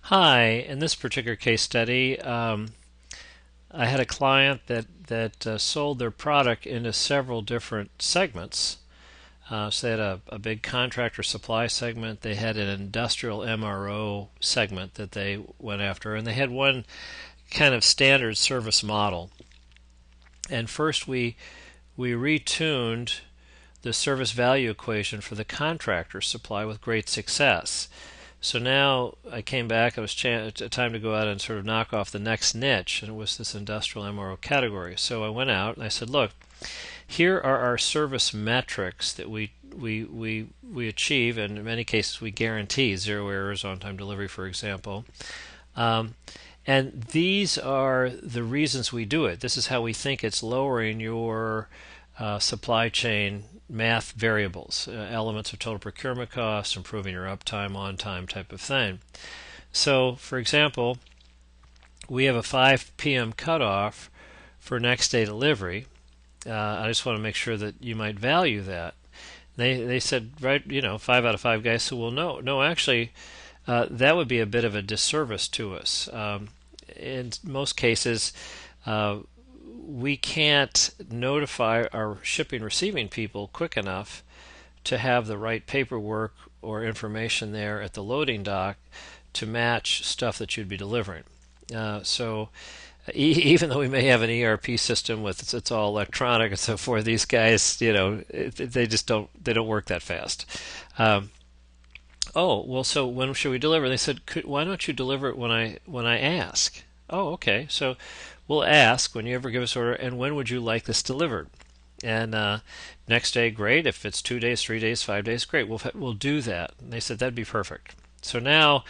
Hi, in this particular case study, I had a client that sold their product into several different segments. So they had a big contractor supply segment, they had an industrial MRO segment that they went after, and they had one kind of standard service model. And first we retuned the service value equation for the contractor supply with great success. So now I came back. It was time to go out and sort of knock off the next niche, and it was this industrial MRO category. So I went out and I said, "Look, here are our service metrics that we achieve, and in many cases we guarantee zero errors, on-time delivery, for example. Um, and these are the reasons we do it. This is how we think it's lowering your supply chain math variables, elements of total procurement costs, improving your uptime, on time type of thing. So, for example, we have a 5 p.m. cutoff for next day delivery. I just want to make sure that you might value that. They said, right, 5 out of 5 guys said, well, no, actually, that would be a bit of a disservice to us. In most cases, we can't notify our shipping receiving people quick enough to have the right paperwork or information there at the loading dock to match stuff that you'd be delivering. So even though we may have an ERP system with it's all electronic and so forth, these guys, they just don't work that fast. Um, oh well, so when should we deliver? They said, why don't you deliver it when I ask? Oh, okay. So we'll ask when you ever give us order, and when would you like this delivered? And next day, great. If it's 2 days, 3 days, 5 days, great. We'll do that. And they said that'd be perfect. So now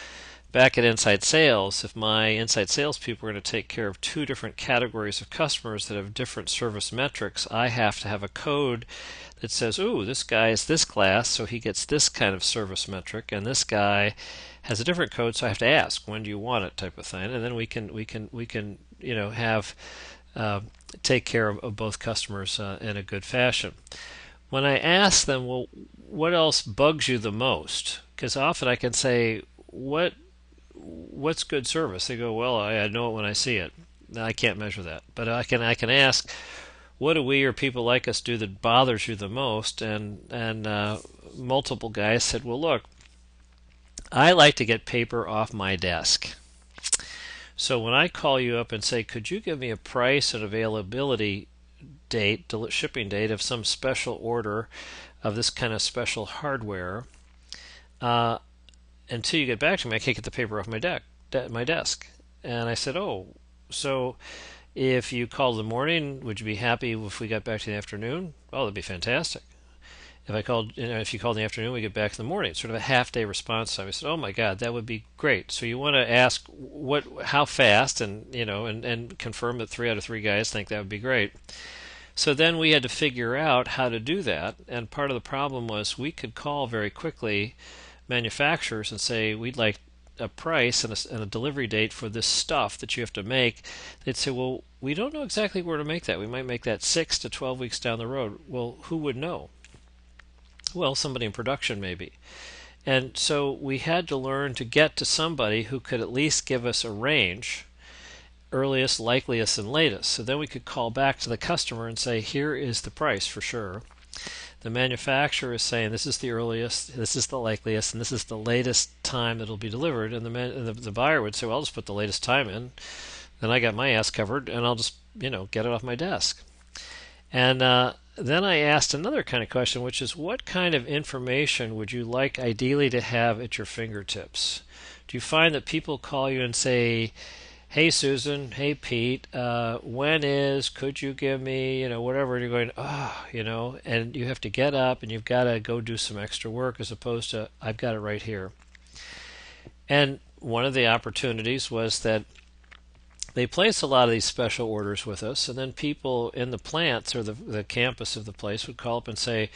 back at inside sales, if my inside sales people are going to take care of two different categories of customers that have different service metrics, I have to have a code that says, "Ooh, this guy is this class, so he gets this kind of service metric, and this guy has a different code, so I have to ask, when do you want it?" type of thing, and then we can have uh, take care of both customers in a good fashion. When I ask them, well, what else bugs you the most? Because often I can say, what's good service? They go, well, I know it when I see it. I can't measure that, but I can ask, what do we or people like us do that bothers you the most? And multiple guys said, well, look, I like to get paper off my desk. So when I call you up and say, could you give me a price and availability date, shipping date of some special order of this kind of special hardware, uh, until you get back to me, I can't get the paper off my desk. And I said, oh, so if you called in the morning, would you be happy if we got back to you in the afternoon? Oh, that'd be fantastic. If you called in the afternoon, we get back in the morning. Sort of a half day response time. I said, "Oh my God, that would be great." So you want to ask how fast, and and confirm that 3 out of 3 guys think that would be great. So then we had to figure out how to do that, and part of the problem was we could call very quickly manufacturers and say we'd like a price and a delivery date for this stuff that you have to make. They'd say, well, we don't know exactly where to make that. We might make that 6 to 12 weeks down the road. Well, who would know? Well, somebody in production maybe. And so we had to learn to get to somebody who could at least give us a range, earliest, likeliest, and latest. So then we could call back to the customer and say, here is the price for sure. The manufacturer is saying this is the earliest, this is the likeliest, and this is the latest time that it'll be delivered. And the buyer would say, well, I'll just put the latest time in. Then I got my ass covered, and I'll just get it off my desk. And then I asked another kind of question, which is what kind of information would you like ideally to have at your fingertips? Do you find that people call you and say, hey Susan, hey Pete, could you give me, whatever, and you're going, and you have to get up and you've got to go do some extra work as opposed to, I've got it right here. And one of the opportunities was that they place a lot of these special orders with us, and then people in the plants or the campus of the place would call up and say,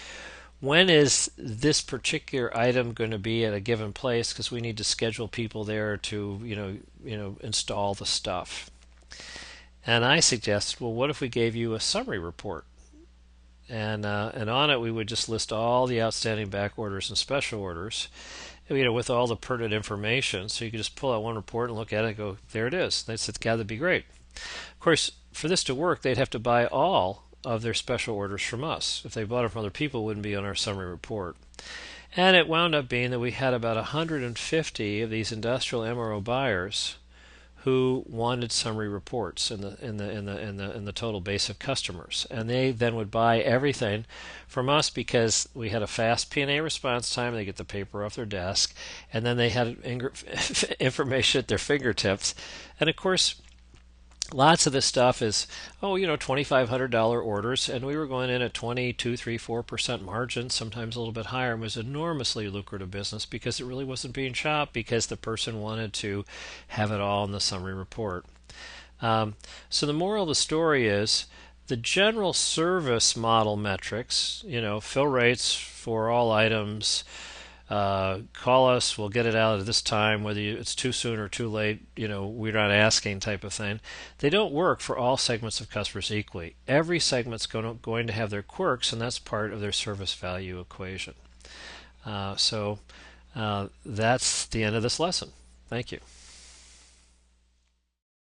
when is this particular item going to be at a given place? Because we need to schedule people there to install the stuff. And I suggested, well, what if we gave you a summary report? And on it we would just list all the outstanding back orders and special orders, with all the pertinent information. So you can just pull out one report and look at it and go, there it is. That's got to be great. Of course, for this to work, they'd have to buy all of their special orders from us. If they bought it from other people, it wouldn't be on our summary report. And it wound up being that we had about 150 of these industrial MRO buyers who wanted summary reports in the total base of customers, and they then would buy everything from us because we had a fast P&A response time. They get the paper off their desk, and then they had information at their fingertips, and of course. Lots of this stuff is, $2,500 orders, and we were going in at 22, 3, 4% margins, sometimes a little bit higher. It was enormously lucrative business because it really wasn't being shopped because the person wanted to have it all in the summary report. So the moral of the story is the general service model metrics, fill rates for all items, call us, we'll get it out at this time, whether it's too soon or too late, we're not asking type of thing. They don't work for all segments of customers equally. Every segment's going to have their quirks, and that's part of their service value equation. So that's the end of this lesson. Thank you.